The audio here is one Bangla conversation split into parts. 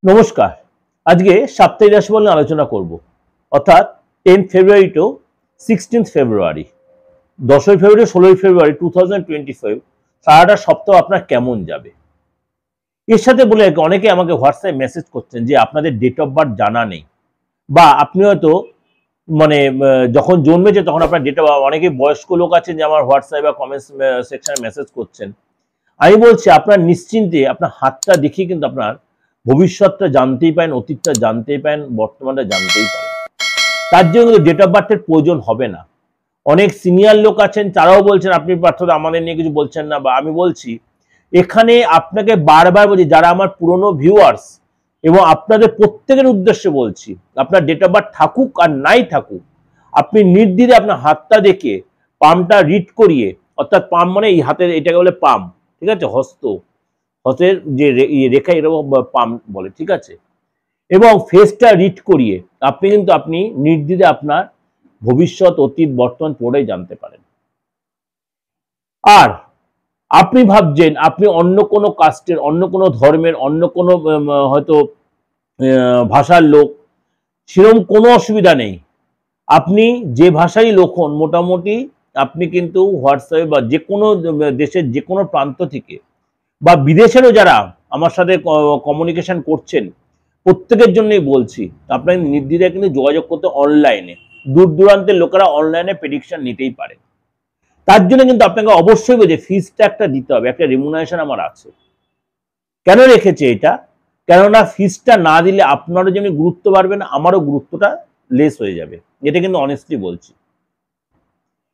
নমস্কার। আজকে সাপ্তাহিক রাশিফল নিয়ে আলোচনা করব। অর্থাৎ 10 ফেব্রুয়ারি টু 16 ফেব্রুয়ারি, 10 ফেব্রুয়ারি 16 ফেব্রুয়ারি 2025 সারাটা সপ্তাহ আপনার কেমন যাবে। এর সাথে বলে অনেকে আমাকে হোয়াটসঅ্যাপে মেসেজ করছেন যে আপনাদের ডেট অফ বার্থ জানা নেই, বা আপনি হয়তো যখন জন্মেছে তখন আপনার ডেট অফ বার্থ, অনেকে বয়স্ক লোক আছেন যে আমার হোয়াটসঅ্যাপে বা কমেন্টস সেকশনে মেসেজ করছেন। আমি বলছি আপনার নিশ্চিন্তে আপনার হাতটা দেখিয়ে কিন্তু আপনার ভবিষ্যৎটা জানতেই পারেন, অতীতটা জানতেই পারেন, বর্তমানটা জানতেই পারেন। তার জন্য কিন্তু ডেট অফ বার্থের প্রয়োজন হবে না। অনেক সিনিয়র লোক আছেন, তারাও বলছেন আপনি পার্থ আমাদের নিয়ে কিছু বলছেন না, বা আমি বলছি এখানে আপনাকে বারবার বলছি, যারা আমার পুরনো ভিউয়ার্স এবং আপনাদের প্রত্যেকের উদ্দেশ্যে বলছি, আপনার ডেট অফ বার্থ থাকুক আর নাই থাকুক, আপনি নির্দ্বিধায় আপনার হাতটা দেখে পামটা রিড করিয়ে, অর্থাৎ পাম মানে এই হাতের এটাকে বলে পাম, ঠিক আছে, হস্তের যে রেখা এরকম পাম বলে, ঠিক আছে, এবং ফেসটা রিড করিয়ে আপনি নির্দ্বিধায় আপনার ভবিষ্যৎ, অতীত, বর্তমান পুরোটাই জানতে পারেন। আর আপনি ভাবছেন আপনি অন্য কোনো কাস্টের, অন্য কোনো ধর্মের, অন্য কোনো হয়তো ভাষার লোক, সেরকম কোনো অসুবিধা নেই। আপনি যে ভাষারই লোক হন, মোটামুটি আপনি কিন্তু হোয়াটসঅ্যাপে বা যে কোনো দেশের যে কোনো প্রান্ত থেকে বা বিদেশেরও যারা আমার সাথে কমিউনিকেশন করছেন, প্রত্যেকের জন্যই বলছি আপনাকে নির্দ্বিধায় কিন্তু যোগাযোগ করতে। অনলাইনে দূর দূরান্তের লোকেরা অনলাইনে প্রেডিকশন নিতেই পারে। তার জন্য কিন্তু আপনাকে অবশ্যই বলছে ফিজটা একটা দিতে হবে, একটা রেমুনারেশন আমার আছে। কেন রেখেছে এটা? কেননা ফিজটা না দিলে আপনারও যেমনি গুরুত্ব বাড়বে না, আমারও গুরুত্বটা লেস হয়ে যাবে। এটা কিন্তু অনেস্টলি বলছি।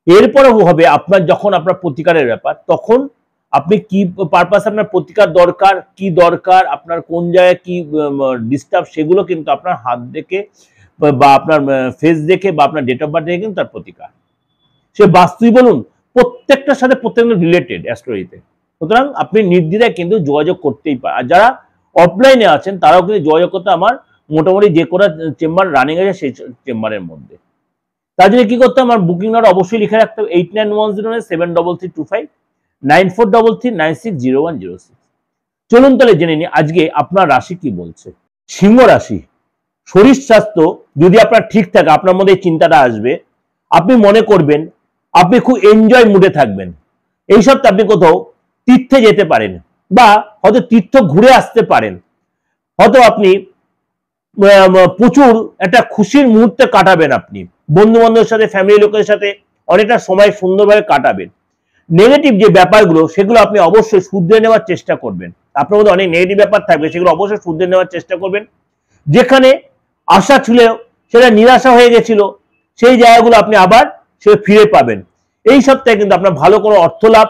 এরপরে হবে আপনার যখন আপনার প্রতিকারের ব্যাপার, তখন আপনি কি পারপাস আপনার প্রতিকার দরকার, কি দরকার, আপনার কোন জায়গায় কি ডিস্টার্ব, সেগুলো কিন্তু আপনার হাত দেখে বা আপনার ফেস দেখে বা আপনার ডেট অফ বার্থ দেখে কিন্তু তার প্রতিকার। সে বাস্তুই বলুন, প্রত্যেকটার সাথে প্রত্যেকটা রিলেটেড অ্যাস্ট্রোলজিতে। সুতরাং আপনি নির্দ্বিধায় কিন্তু যোগাযোগ করতেই পারেন। আর যারা অফলাইনে আছেন তারাও কিন্তু যোগাযোগ করতে আমার মোটামুটি যে কোনো চেম্বার রানিং আছে সেই চেম্বারের মধ্যে। তার জন্য কি করতে হবে, আমার বুকিং নাম্বার অবশ্যই লিখে রাখতে হবে 8910733325 9433960106। চলুন তাহলে জেনে নিই আজকে আপনার রাশি কি বলছে। সিংহ রাশি, শরীর স্বাস্থ্য যদি আপনার ঠিক থাকে, আপনার মধ্যে চিন্তাটা আসবে, আপনি মনে করবেন আপনি খুব এনজয় মুডে থাকবেন। এই সপ্তাহে আপনি কোথাও তীর্থে যেতে পারেন, বা হয়তো তীর্থ ঘুরে আসতে পারেন, হয়তো আপনি প্রচুর একটা খুশির মুহূর্তে কাটাবেন, আপনি বন্ধু বান্ধবের সাথে, ফ্যামিলি লোকের সাথে অনেকটা সময় সুন্দরভাবে কাটাবেন। নেগেটিভ যে ব্যাপারগুলো সেগুলো আপনি অবশ্যই শুধরে নেওয়ার চেষ্টা করবেন। আপনার মধ্যে অনেক নেগেটিভ ব্যাপার থাকবে, সেগুলো অবশ্যই শুধরে নেওয়ার চেষ্টা করবেন। যেখানে আশা ছিল সেটা নিরাশা হয়ে গেছিল, সেই জায়গাগুলো আপনি আবার সে ফিরে পাবেন। এই সপ্তাহে কিন্তু আপনার ভালো কোনো অর্থ লাভ,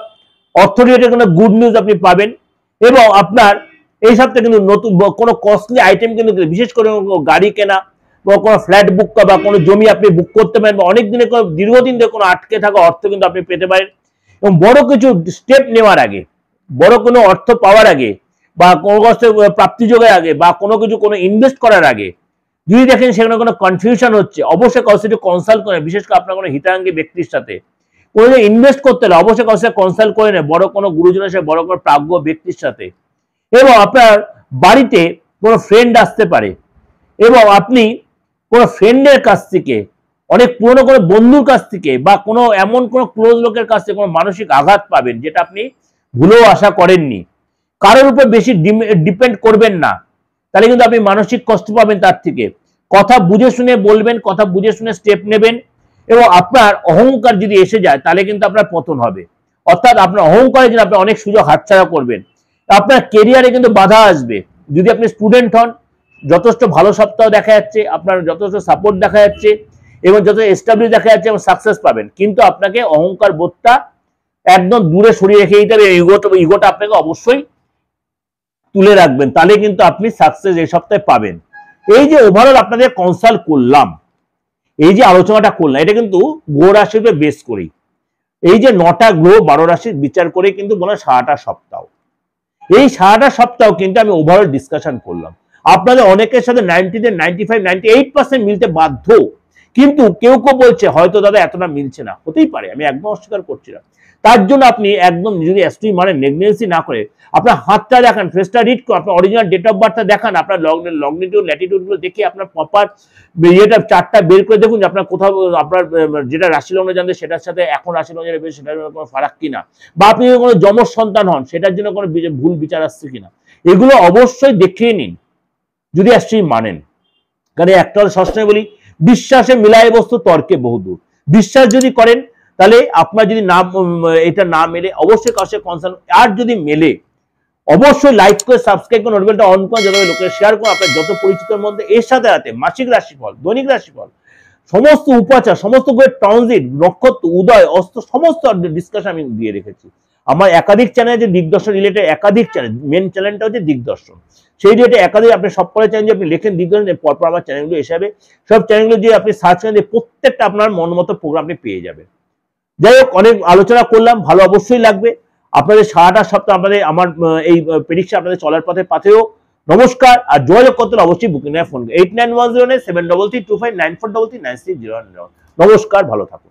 অর্থ রিলেটেড কোনো গুড নিউজ আপনি পাবেন। এবং আপনার এই সপ্তাহে কিন্তু নতুন কোনো কস্টলি আইটেম কিন্তু, বিশেষ করে গাড়ি কেনা বা কোনো ফ্ল্যাট বুক বা কোনো জমি আপনি বুক করতে পারেন, বা অনেক দিনে কোনো দীর্ঘদিন ধরে কোনো আটকে থাকা অর্থ কিন্তু আপনি পেতে পারেন। এবং বড় কিছু স্টেপ নেওয়ার আগে, বড় কোনো অর্থ পাওয়ার আগে, বা কোনো কষ্টের প্রাপ্তি যোগের আগে, বা কোনো কিছু কোনো ইনভেস্ট করার আগে যদি দেখেন সেখানে কোনো কনফিউশন হচ্ছে, অবশ্যই কারোর সাথে কনসাল্ট করেন। বিশেষ করে আপনার কোনো হিতাঙ্গী ব্যক্তির সাথে কোনো ইনভেস্ট করতে হলে অবশ্যই কারোর সাথে কনসাল্ট করে নেন, বড় কোনো গুরুজনের সাথে, বড় কোনো প্রাজ্ঞ ব্যক্তির সাথে। এবং আপনার বাড়িতে কোনো ফ্রেন্ড আসতে পারে, এবং আপনি কোনো ফ্রেন্ডের কাছ থেকে, অনেক পুরনো কোনো বন্ধুর কাছ থেকে, বা কোনো এমন কোনো ক্লোজ লোকের কাছ থেকে কোনো মানসিক আঘাত পাবেন, যেটা আপনি ভুলেও আশা করেননি। কারোর উপর বেশি ডিপেন্ড করবেন না, তাহলে কিন্তু আপনি মানসিক কষ্ট পাবেন। তার থেকে কথা বুঝে শুনে বলবেন, কথা বুঝে শুনে স্টেপ নেবেন। এবং আপনার অহংকার যদি এসে যায় তাহলে কিন্তু আপনার পতন হবে। অর্থাৎ আপনার অহংকারের জন্য আপনি অনেক সুযোগ হাতছাড়া করবেন। আপনার কেরিয়ারে কিন্তু বাধা আসবে। যদি আপনি স্টুডেন্ট হন, যথেষ্ট ভালো সপ্তাহ দেখা যাচ্ছে, আপনার যথেষ্ট সাপোর্ট দেখা যাচ্ছে এবং যথেষ্ট এস্টাবলিশ দেখা যাচ্ছে এবং সাকসেস পাবেন। কিন্তু আপনাকে অহংকার বোধটা একদম দূরে সরিয়ে রেখে দিতে হবে। ইগোটা আপনাকে অবশ্যই তুলে রাখবেন, তাহলে কিন্তু আপনি সাকসেস এই সপ্তাহে পাবেন। এই যে ওভারঅল আপনাদের কনসাল্ট করলাম, এই যে আলোচনাটা করলাম, এটা কিন্তু গ্রহ রাশির উপর বেস করেই, এই যে 9টা গ্রহ 12 রাশির বিচার করে কিন্তু বলা সারাটা সপ্তাহ। এই সারাটা সপ্তাহ কিন্তু আমি ওভারঅল ডিসকাশন করলাম। আপনাদের অনেকের সাথে 95, 98% মিলতে বাধ্য, কিন্তু কেউ কেউ বলছে হয়তো দাদা এতটা মিলছে না, হতেই পারে, আমি একদম অস্বীকার করছি না। তার জন্য আপনি একদম যদি অ্যাস্ট্রোলজি মানে নেগলিজেন্সি না করে আপনার হাতটা দেখান, ফেসটা রিড করুন, আপনার অরিজিনাল ডেট অফ বার্থটা দেখান, আপনার লগ্নিটিউড ল্যাটিটিউড গুলো দেখে আপনার প্রপার ইয়েটা চার্টটা বের করে দেখুন যে আপনার কোথাও আপনার যেটা রাশি লগ্ন জানতে সেটার সাথে এখন রাশি লগ্ন যেটা সেটার কোনো ফারাক কিনা, বা আপনি কোনো যমজ সন্তান হন সেটার জন্য কোনো ভুল বিচার আসছে কিনা, এগুলো অবশ্যই দেখিয়ে নিন যদি অ্যাস্ট্রোলজি মানেন। কারণ একটা সবসময় বলি, বিশ্বাসে মিলায় বস্তু তর্কে বহুদূর। বিশ্বাস যদি করেন তাহলে আপনার যদি না এটা না মেলে অবশ্যই কাছে কনসার্ন, আর যদি মেলে অবশ্যই লাইক করে সাবস্ক্রাইব করে নোটিফিকেশনটা অন করে যত লোকের শেয়ার করুন আপনার যত পরিচিতের মধ্যে। এর সাথে সাথে মাসিক রাশিফল, দৈনিক রাশিফল, সমস্ত উপাচার, সমস্ত বইয়ের ট্রানজিট, নক্ষত্র, উদয়, অস্ত সমস্ত ডিসকাশন আমি দিয়ে রেখেছি। আমার একাধিক চ্যানেল আছে দিগদর্শন রিলেটেড, একাধিক চ্যানেল, মেন চ্যানেলটা হচ্ছে দিগদর্শন, সেই রিলেটেড একাধিক আপনি সব পরে চ্যানেল আপনি লেখেন দিগদর্শন, পরপর আমার চ্যানেলগুলো হিসাবে সব চ্যানেলগুলো যে আপনি সার্চ করেন প্রত্যেকটা আপনার মন মতো প্রোগ্রাম আপনি পেয়ে যাবেন। যাই হোক, অনেক আলোচনা করলাম, ভালো অবশ্যই লাগবে আপনাদের সারাটা সপ্তাহ আপনাদের আমার এই প্রেডিকশন আপনাদের চলার পথে পাথেও। নমস্কার। আর যোগাযোগ করতে অবশ্যই বুকিং ফোন 8910 73325 9433 9309। নমস্কার, ভালো থাকুন।